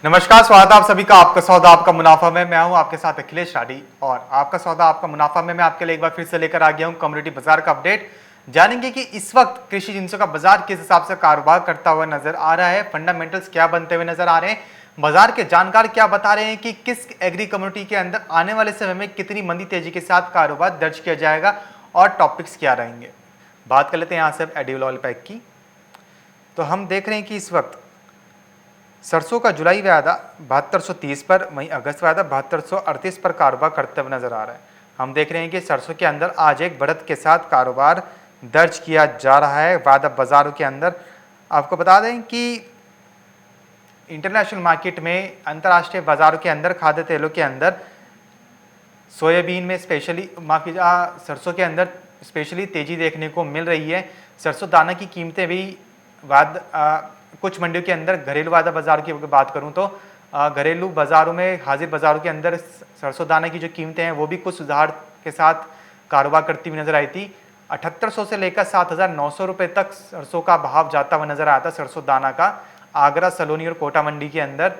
नमस्कार, स्वागत है आप सभी का आपका सौदा आपका मुनाफा में। मैं हूं आपके साथ अखिलेश राठी और आपका सौदा आपका मुनाफा में मैं आपके लिए एक बार फिर से लेकर आ गया हूं कम्युनिटी बाजार का अपडेट। जानेंगे कि इस वक्त कृषि जिंसों का बाजार किस हिसाब से कारोबार करता हुआ नजर आ रहा है, फंडामेंटल्स क्या बनते हुए नजर आ रहे हैं, बाजार के जानकार क्या बता रहे हैं कि किस एग्री कम्युनिटी के अंदर आने वाले समय में कितनी मंदी तेजी के साथ कारोबार दर्ज किया जाएगा और टॉपिक्स क्या रहेंगे। बात कर लेते हैं यहाँ से एडिबल ऑयल पैक की। तो हम देख रहे हैं कि इस वक्त सरसों का जुलाई वायदा 7230 पर, वहीं अगस्त वायदा 7238 पर कारोबार करते हुए नजर आ रहा है। हम देख रहे हैं कि सरसों के अंदर आज एक बढ़त के साथ कारोबार दर्ज किया जा रहा है वायदा बाजारों के अंदर। आपको बता दें कि इंटरनेशनल मार्केट में, अंतर्राष्ट्रीय बाजारों के अंदर खाद्य तेलों के अंदर सोयाबीन में स्पेशली, माफ कीजिए, सरसों के अंदर स्पेशली तेजी देखने को मिल रही है। सरसों दाना की कीमतें भी कुछ मंडियों के अंदर, घरेलू वायदा बाजार की बात करूं तो घरेलू बाजारों में, हाजिर बाजारों के अंदर सरसों दाना की जो कीमतें हैं वो भी कुछ सुधार के साथ कारोबार करती हुई नजर आई थी। 7800 से लेकर 7900 रुपए तक सरसों का भाव जाता हुआ नजर आया था सरसों दाना का, आगरा, सलोनी और कोटा मंडी के अंदर।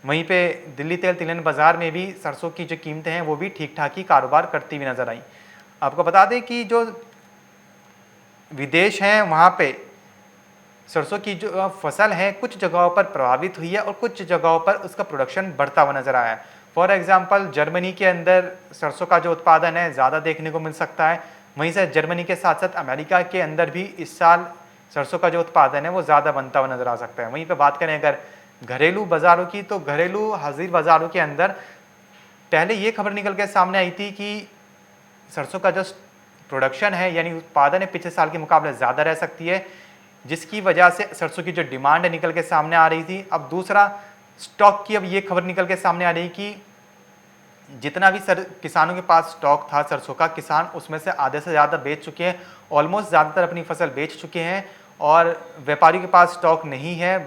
वहीं पे दिल्ली तेल तिलहन बाजार में भी सरसों की जो कीमतें हैं वो भी ठीक ठाक ही कारोबार करती हुई नजर आई। आपको बता दें कि जो विदेश हैं वहाँ पे सरसों की जो फसल है कुछ जगहों पर प्रभावित हुई है और कुछ जगहों पर उसका प्रोडक्शन बढ़ता हुआ नजर आया है। फॉर एग्जांपल जर्मनी के अंदर सरसों का जो उत्पादन है ज़्यादा देखने को मिल सकता है। वहीं से जर्मनी के साथ साथ अमेरिका के अंदर भी इस साल सरसों का जो उत्पादन है वो ज़्यादा बनता हुआ नजर आ सकता है। वहीं पर बात करें अगर घरेलू बाज़ारों की, तो घरेलू हाजिर बाज़ारों के अंदर पहले ये खबर निकल के सामने आई थी कि सरसों का जो प्रोडक्शन है यानी उत्पादन है पिछले साल के मुकाबले ज़्यादा रह सकती है, जिसकी वजह से सरसों की जो डिमांड निकल के सामने आ रही थी। अब दूसरा स्टॉक की अब ये खबर निकल के सामने आ रही कि जितना भी किसानों के पास स्टॉक था सरसों का, किसान उसमें से आधे से ज़्यादा बेच चुके हैं, ऑलमोस्ट ज़्यादातर अपनी फसल बेच चुके हैं और व्यापारियों के पास स्टॉक नहीं है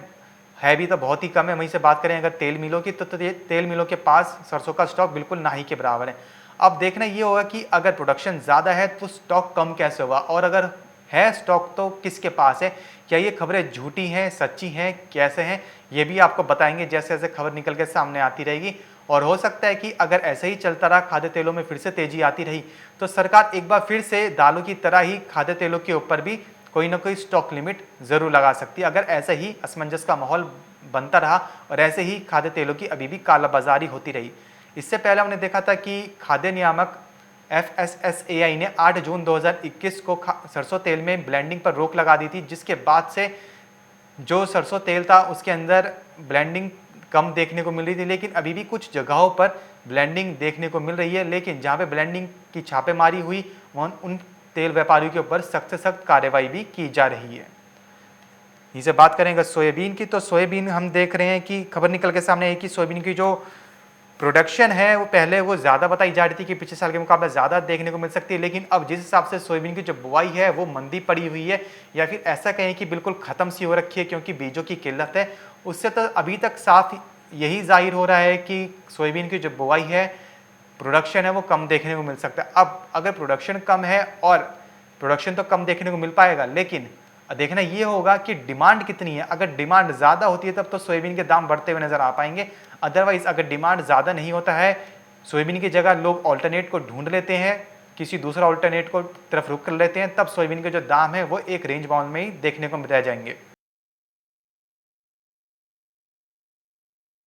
भी तो बहुत ही कम है। वहीं से बात करें अगर तेल मिलों की, तो तेल मिलों के पास सरसों का स्टॉक बिल्कुल ना ही के बराबर है। अब देखना ये होगा कि अगर प्रोडक्शन ज़्यादा है तो स्टॉक कम कैसे होगा, और अगर है स्टॉक तो किसके पास है, क्या ये खबरें झूठी हैं, सच्ची हैं, कैसे हैं, ये भी आपको बताएंगे जैसे जैसे खबर निकल के सामने आती रहेगी। और हो सकता है कि अगर ऐसे ही चलता रहा, खाद्य तेलों में फिर से तेजी आती रही, तो सरकार एक बार फिर से दालों की तरह ही खाद्य तेलों के ऊपर भी कोई ना कोई स्टॉक लिमिट जरूर लगा सकती है, अगर ऐसे ही असमंजस का माहौल बनता रहा और ऐसे ही खाद्य तेलों की अभी भी कालाबाजारी होती रही। इससे पहले हमने देखा था कि खाद्य नियामक FSSAI ने 8 जून 2021 को सरसों तेल में ब्लेंडिंग पर रोक लगा दी थी, जिसके बाद से जो सरसों तेल था उसके अंदर ब्लेंडिंग कम देखने को मिल रही थी, लेकिन अभी भी कुछ जगहों पर ब्लेंडिंग देखने को मिल रही है। लेकिन जहां पे ब्लेंडिंग की छापेमारी हुई वहां उन तेल व्यापारियों के ऊपर सख्त से सख्त कार्रवाई भी की जा रही है। इसे बात करेंगे सोयाबीन की, तो सोयाबीन हम देख रहे हैं कि खबर निकल के सामने है कि सोयाबीन की जो प्रोडक्शन है वो पहले वो ज़्यादा बताई जा रही थी कि पिछले साल के मुकाबले ज़्यादा देखने को मिल सकती है, लेकिन अब जिस हिसाब से सोयाबीन की जो बुआई है वो मंदी पड़ी हुई है, या फिर ऐसा कहें कि बिल्कुल ख़त्म सी हो रखी है क्योंकि बीजों की किल्लत है, उससे तो अभी तक साफ यही जाहिर हो रहा है कि सोयाबीन की जो बुआई है, प्रोडक्शन है वो कम देखने को मिल सकता है। अब अगर प्रोडक्शन कम है, और प्रोडक्शन तो कम देखने को मिल पाएगा, लेकिन देखना ये होगा कि डिमांड कितनी है। अगर डिमांड ज़्यादा होती है तब तो सोयाबीन के दाम बढ़ते हुए नजर आ पाएंगे, अदरवाइज अगर डिमांड ज़्यादा नहीं होता है, सोयाबीन की जगह लोग ऑल्टरनेट को ढूंढ लेते हैं, किसी दूसरा ऑल्टरनेट को तरफ रुख कर लेते हैं, तब सोयाबीन के जो दाम है वो एक रेंज बाउंड में ही देखने को रह जाएंगे।